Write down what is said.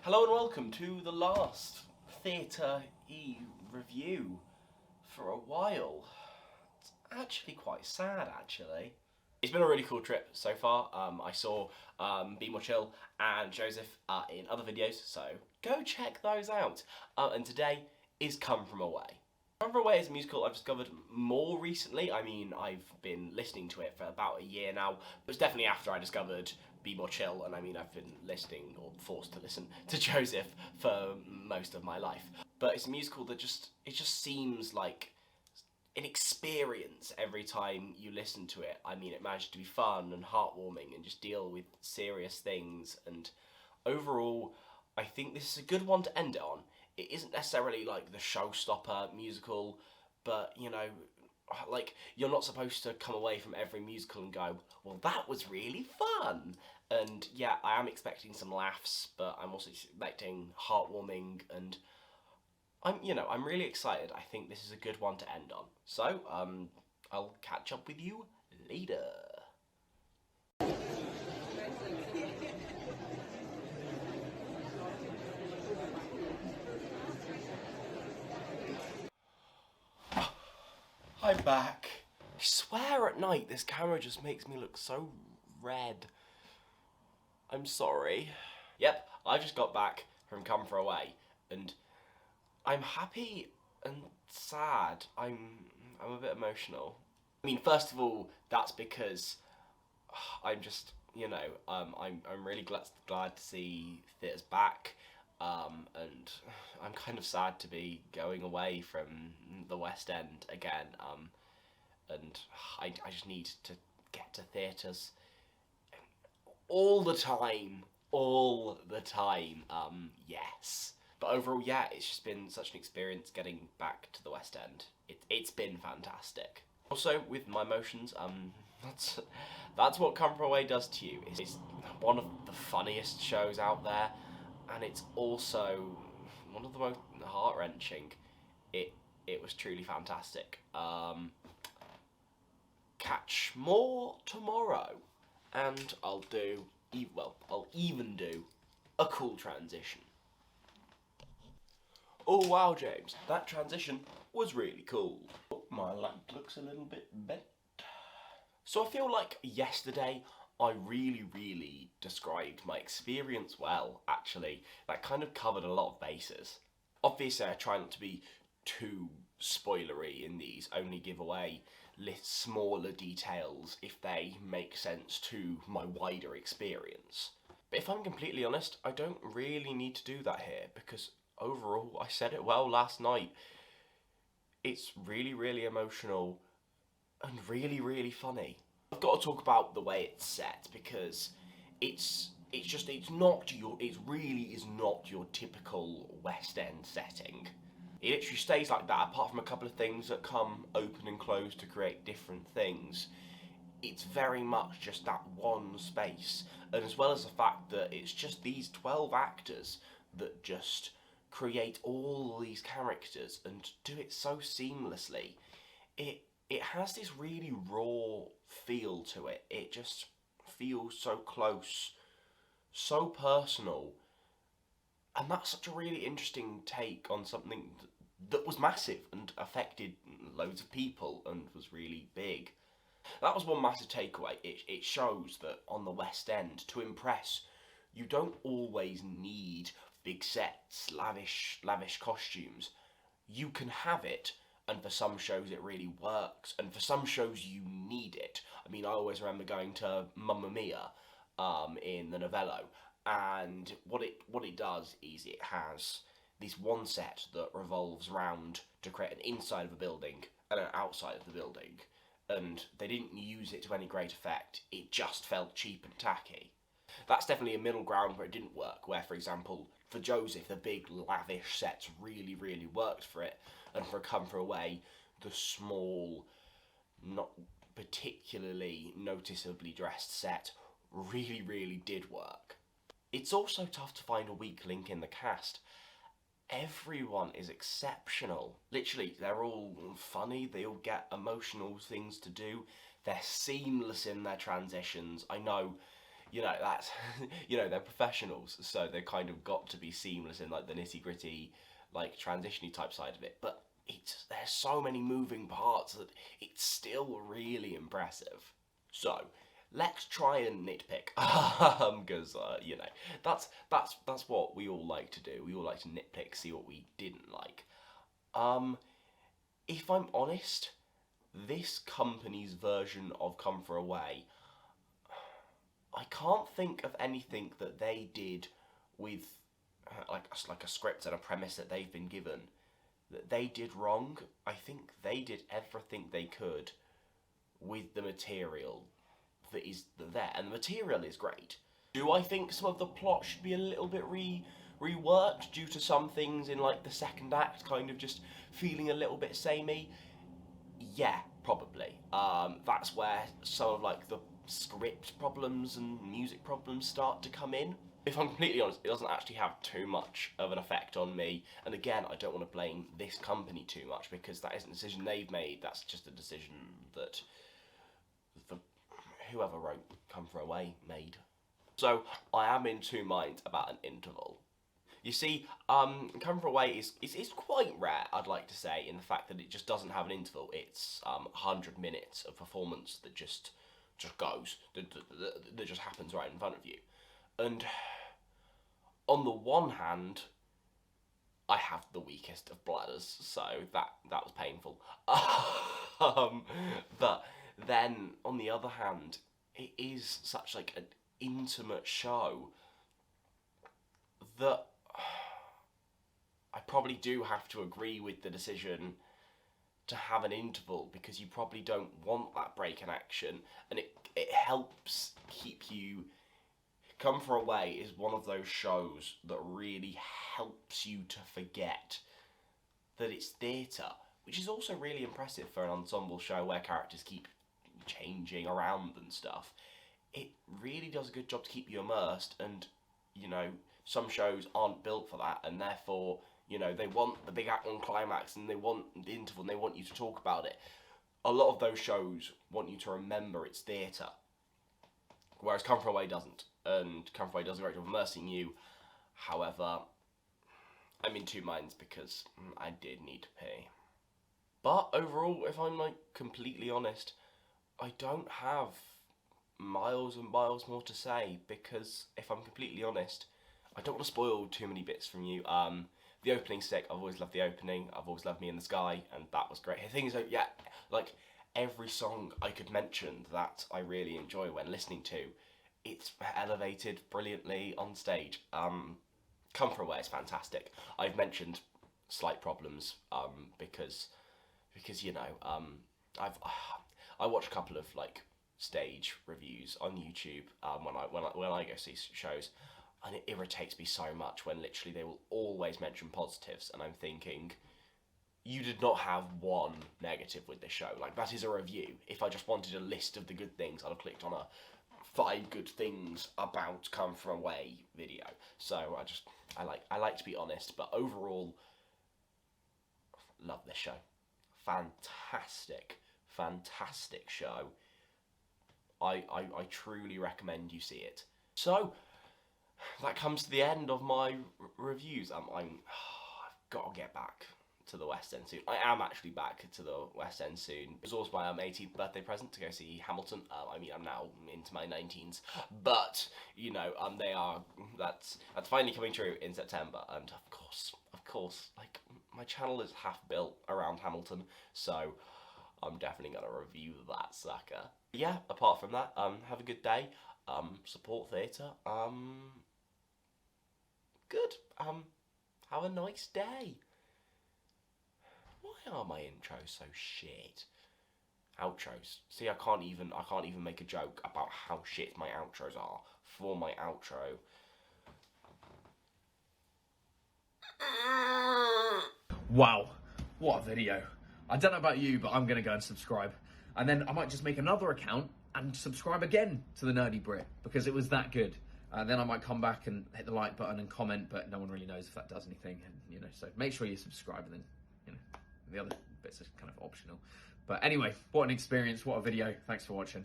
Hello and welcome to the last Theatre-y review for a while. It's actually quite sad, actually. It's been a really cool trip so far. I saw Be More Chill and Joseph in other videos, so go check those out. And today is Come From Away. Come From Away is a musical I've discovered more recently. I mean, I've been listening to it for about a year now, but it's definitely after I discovered Be More Chill, and I mean, I've been listening, or forced to listen, to Joseph for most of my life. But it's a musical that just seems like an experience every time you listen to it. I mean, it managed to be fun and heartwarming and just deal with serious things, and overall, I think this is a good one to end it on. It isn't necessarily like the showstopper musical, but you know, like, you're not supposed to come away from every musical and go, well, that was really fun. And yeah, I am expecting some laughs, but I'm also expecting heartwarming, and I'm really excited. I think this is a good one to end on. So, I'll catch up with you later. I'm back. I swear at night this camera just makes me look so red. I'm sorry. Yep, I just got back from Come For Away, and I'm happy and sad. I'm a bit emotional. I mean, first of all, that's because I'm just, I'm really glad to see theatres back. And I'm kind of sad to be going away from the West End again, and I just need to get to theatres all the time, yes. But overall, yeah, it's just been such an experience getting back to the West End. It's been fantastic. Also, with my emotions, that's what Come From Away does to you. It's one of the funniest shows out there, and it's also one of the most heart-wrenching. It was truly fantastic. Catch more tomorrow, and I'll even do a cool transition. Oh wow, James, that transition was really cool. Oh, my lamp looks a little bit bent. So I feel like yesterday I really described my experience well, actually. That kind of covered a lot of bases. Obviously, I try not to be too spoilery in these, only give away smaller details if they make sense to my wider experience. But if I'm completely honest, I don't really need to do that here, because overall, I said it well last night. It's really emotional and really funny. I've got to talk about the way it's set, because it really is not your typical West End setting. It literally stays like that, apart from a couple of things that come open and close to create different things. It's very much just that one space, and as well as the fact that it's just these 12 actors that just create all these characters and do it so seamlessly. It has this really raw feel to it. It just feels so close, so personal, and that's such a really interesting take on something that was massive and affected loads of people and was really big. That was one massive takeaway. It shows that on the West End, to impress, you don't always need big sets, lavish costumes. You can have it, and for some shows it really works, and for some shows you need it. I mean, I always remember going to Mamma Mia in the Novello, and what it does is it has this one set that revolves around to create an inside of a building and an outside of the building, and they didn't use it to any great effect. It just felt cheap and tacky. That's definitely a middle ground where it didn't work, where, for example, for Joseph, the big lavish sets really worked for it, and for Come For Away, the small, not particularly noticeably dressed set really did work. It's also tough to find a weak link in the cast. Everyone is exceptional. Literally, they're all funny, they all get emotional things to do, they're seamless in their transitions. I know you know, that's, you know, they're professionals, so they're kind of got to be seamless in like the nitty gritty, like transition-y type side of it. But there's so many moving parts that it's still really impressive. So let's try and nitpick, because you know, that's what we all like to do. We all like to nitpick, see what we didn't like. If I'm honest, this company's version of Come For Away, I can't think of anything that they did with like a script and a premise that they've been given that they did wrong. I think they did everything they could with the material that is there, and the material is great. Do I think some of the plot should be a little bit reworked due to some things in like the second act kind of just feeling a little bit samey? Yeah, probably. That's where some of like the script problems and music problems start to come in. If I'm completely honest, it doesn't actually have too much of an effect on me. And again, I don't want to blame this company too much because that isn't a decision they've made. That's just a decision that whoever wrote Come For Away made. So I am in two minds about an interval. You see, Come For Away is quite rare, I'd like to say, in the fact that it just doesn't have an interval. It's 100 minutes of performance that just goes, that just happens right in front of you. And on the one hand, I have the weakest of bladders, so that was painful. But then, on the other hand, it is such like an intimate show that I probably do have to agree with the decision to have an interval, because you probably don't want that break in action, and it helps keep you... Come For Away is one of those shows that really helps you to forget that it's theatre, which is also really impressive for an ensemble show where characters keep changing around and stuff. It really does a good job to keep you immersed, and, you know, some shows aren't built for that, and therefore, you know, they want the big act and climax, and they want the interval, and they want you to talk about it. A lot of those shows want you to remember it's theatre, whereas Come For Away doesn't, and Come For Away does a great job of immersing you. However, I'm in two minds because I did need to pee. But overall, if I'm like completely honest, I don't have miles and miles more to say, because if I'm completely honest, I don't want to spoil too many bits from you. The opening's sick. I've always loved the opening. I've always loved Me in the Sky, and that was great. The thing is, yeah, like every song I could mention that I really enjoy when listening to, it's elevated brilliantly on stage. Come For Away is fantastic. I've mentioned slight problems because you know, I watch a couple of like stage reviews on YouTube when I go see shows, and it irritates me so much when literally they will always mention positives, and I'm thinking, you did not have one negative with this show. Like, that is a review. If I just wanted a list of the good things, I'd have clicked on a 5 good things about Come For Away video. So I like to be honest, but overall, love this show. Fantastic show. I truly recommend you see it. So that comes to the end of my reviews. I've got to get back to the West End soon. I am actually back to the West End soon. It was also my 18th birthday present to go see Hamilton. I mean, I'm now into my 19s, but you know, that's finally coming true in September, and of course, like, my channel is half built around Hamilton, so I'm definitely gonna review that sucker. Yeah, apart from that, have a good day. Support theatre. Good. Have a nice day. Why are my intros so shit? Outros. See, I can't even make a joke about how shit my outros are for my outro. Wow, what a video. I don't know about you, but I'm gonna go and subscribe. And then I might just make another account and subscribe again to the Nerdy Brit, because it was that good. And then I might come back and hit the like button and comment, but no one really knows if that does anything. And, you know, so make sure you subscribe, and then, you know, the other bits are kind of optional. But anyway, what an experience, what a video. Thanks for watching.